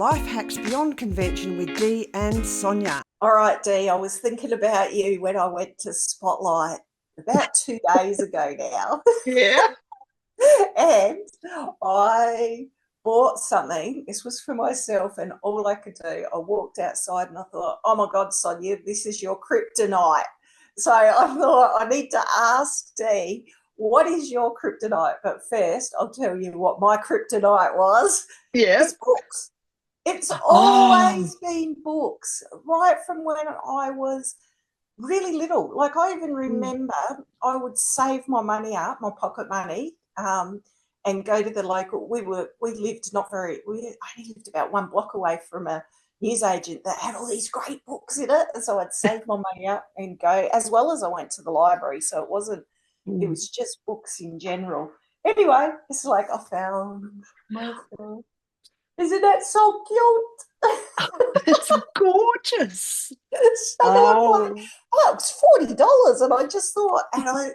Life Hacks Beyond Convention with Dee and Sonia. All right, Dee, I was thinking about you when I went to Spotlight about 2 days ago now. Yeah. And I bought something. This was for myself, and all I could do, I walked outside and I thought, oh my God, Sonia, this is your kryptonite. So I thought I need to ask Dee, what is your kryptonite? But first, I'll tell you what my kryptonite was. Yeah. It's books. It's always been books, right from when I was really little. Like, I even remember I would save my money up, my pocket money, and go to the local. We lived not very. We only lived about 1 block away from a newsagent that had all these great books in it, and so I'd save my money up and go. As well as I went to the library, so it wasn't. It was just books in general. Anyway, it's like I found myself. Isn't that so cute? It's gorgeous. So like, it's $40, and I just thought, and I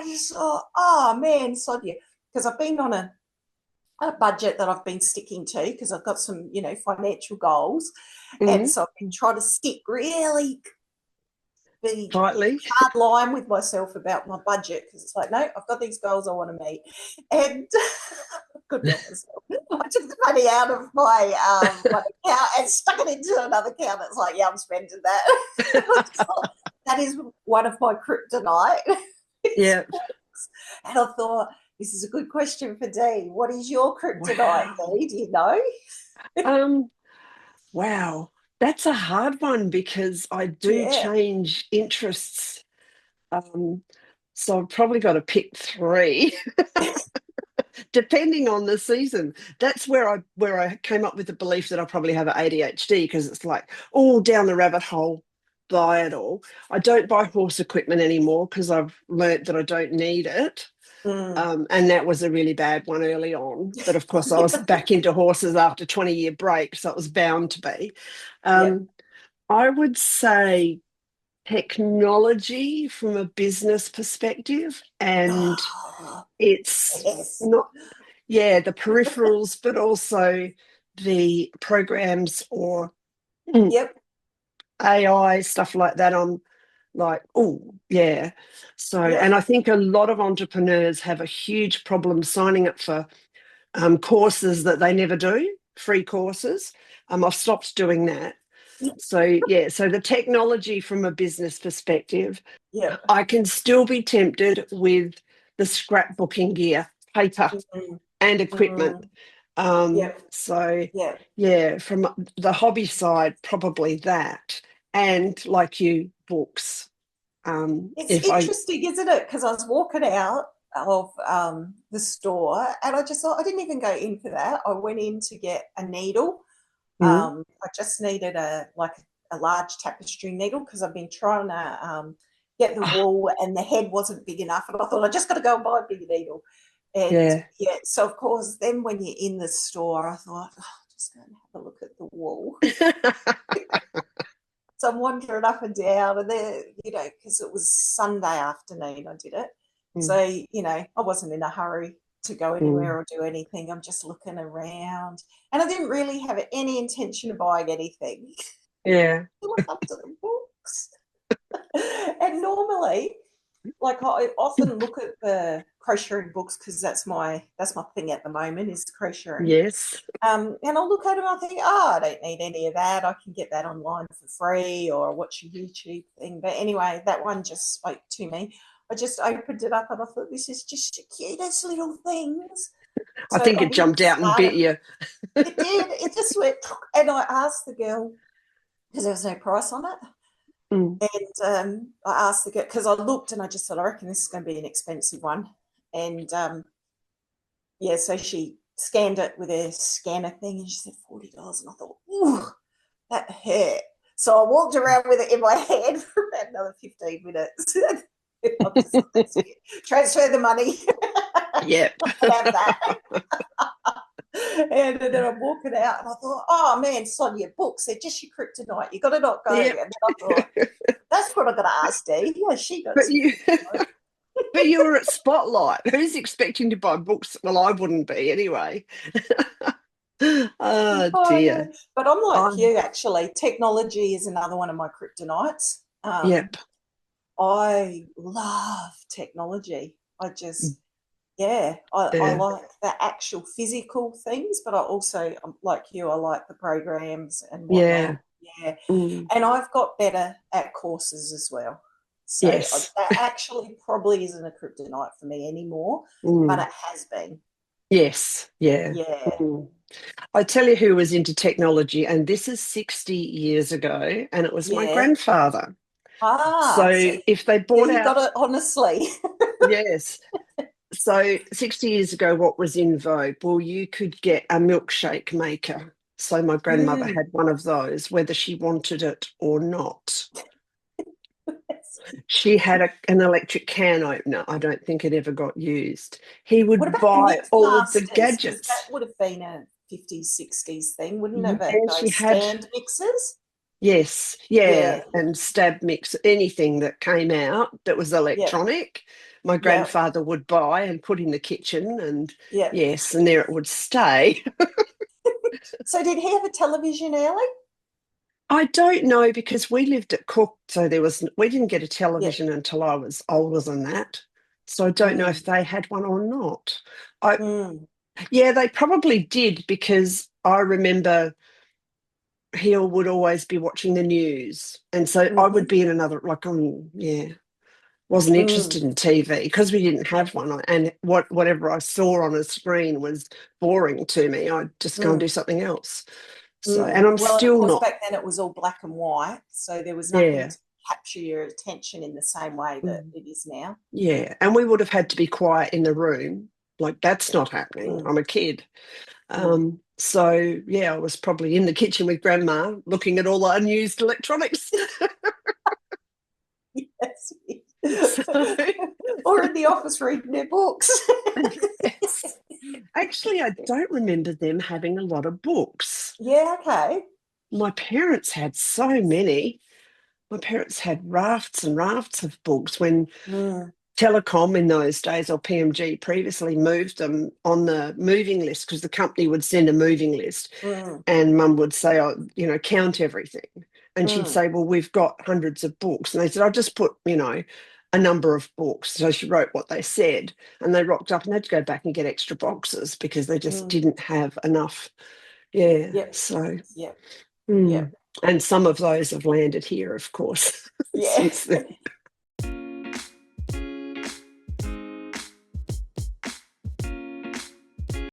just thought, oh man, Sonia, because I've been on a budget that I've been sticking to because I've got some, financial goals, and so I've been trying to stick really tightly hard line with myself about my budget, because it's like, no, I've got these goals I want to meet, and good help myself. I took the money out of my one account and stuck it into another account. It's like, yeah, I'm spending that. That is one of my kryptonite. Yeah. And I thought, this is a good question for Dee. What is your kryptonite, Dee? Do you know? Wow. That's a hard one because I do change interests. So I've probably got to pick 3. Depending on the season. That's where I came up with the belief that I probably have ADHD, because it's like all down the rabbit hole, buy it all. I don't buy horse equipment anymore because I've learnt that I don't need it. And that was a really bad one early on. But of course, I was back into horses after a 20-year break, so it was bound to be. I would say technology from a business perspective, and it's not, the peripherals, but also the programs or AI, stuff like that. I'm like, oh, yeah. So, and I think a lot of entrepreneurs have a huge problem signing up for courses that they never do, free courses. I've stopped doing that. So, so the technology from a business perspective, I can still be tempted with the scrapbooking gear, paper and equipment. So, from the hobby side, probably that. And like you, books. It's interesting, isn't it? Because I was walking out of the store and I just thought, I didn't even go in for that. I went in to get a needle. I just needed a large tapestry needle because I've been trying to get the wool, and the head wasn't big enough, and I thought, I just got to go and buy a big needle. And so of course then when you're in the store, I thought, just go and have a look at the wool. So I'm wandering up and down, and there, because it was Sunday afternoon I did it. So, I wasn't in a hurry to go anywhere or do anything. I'm just looking around, and I didn't really have any intention of buying anything. I went up to the books. And normally, like, I often look at the crocheting books because that's my thing at the moment, is crocheting. Yes. And I'll look at them and I think, I don't need any of that. I can get that online for free or watch a YouTube thing. But anyway, that one just spoke to me. I just opened it up and I thought, this is just the cutest little things. I think it jumped out and bit you. It did. It just went, and I asked the girl, because there was no price on it. And I asked the girl, because I looked and I just thought, I reckon this is going to be an expensive one. And, so she scanned it with a scanner thing and she said $40. And I thought, ooh, that hurt. So I walked around with it in my hand for about another 15 minutes. Transfer the money. Yep. Have that. And then I'm walking out and I thought, oh man, Sonia, books, they're just your kryptonite. You got to not go. And then I thought, that's what I'm going to ask Dee. Yeah, she got But you were at Spotlight. Who's expecting to buy books? Well, I wouldn't be anyway. Oh Oh, yeah. dear. But I'm like Um, you, actually. Technology is another one of my kryptonites. yep. I love technology. I just, yeah, I Yeah. like the actual physical things, but I also, like you, I like the programs and Yeah. whatnot. Yeah. Mm, And I've got better at courses as well. So yes. that actually probably isn't a kryptonite for me anymore, but Mm, it has been. yes. Yeah. Yeah. Mm. I tell you who was into technology, and this is 60 years ago, and it was my Yeah. grandfather. Ah, So see, if they yeah, bought you out, got it honestly. yes. So 60 years ago, what was in vogue? Well, you could get a milkshake maker. So my grandmother Mm. had one of those, whether she wanted it or not. She had an electric can opener. I don't think it ever got used. He What would about buy mix all of the masters? Because that gadgets. would have been a 50s, 60s thing, wouldn't it? Yeah, she Those had, stand mixers. yes, yeah, Yeah, and stab mix, anything that came out that was yeah, electronic, my yeah, grandfather would buy and put in the kitchen, and yeah. yes, and there it would stay. So did he have a television early? I don't know because we lived at Cook, so we didn't get a Yeah. television until I was older than that. So I don't know Mm, if they had one or not. I mm, Yeah, they probably did because I remember he would always be watching the news, and so I would mm-hmm, be in another yeah, wasn't mm. interested in TV because we didn't Yeah, have one, and whatever I saw on a screen was boring to me. I'd just go and do mm, something else. So, and mm. I'm Well, and of still course, not, back then it was all black and white, so there was nothing yeah. to capture your attention in the same way that Mm. it is now. Yeah, and we would have had to be quiet in the room. Like that's not happening. Mm, I'm a kid. mm. So yeah, I was probably in the kitchen with grandma looking at all the unused electronics. Yes. So Or in the office reading their books. yes. Actually, I don't remember them having a lot of books. Yeah, okay. My parents had so many. My parents had rafts and rafts of books when Mm, Telecom in those days, or PMG previously, moved them on the moving list because the company would send a moving list, mm, and mum would say, oh, count everything. And she'd mm, say, well, we've got hundreds of books. And they said, I'll just put, a number of books. So she wrote what they said, and they rocked up and they had to go back and get extra boxes because they just mm. didn't have enough. Yeah. Yep, So, yep, hmm. yep, And some of those have landed here, of course, yeah. since then.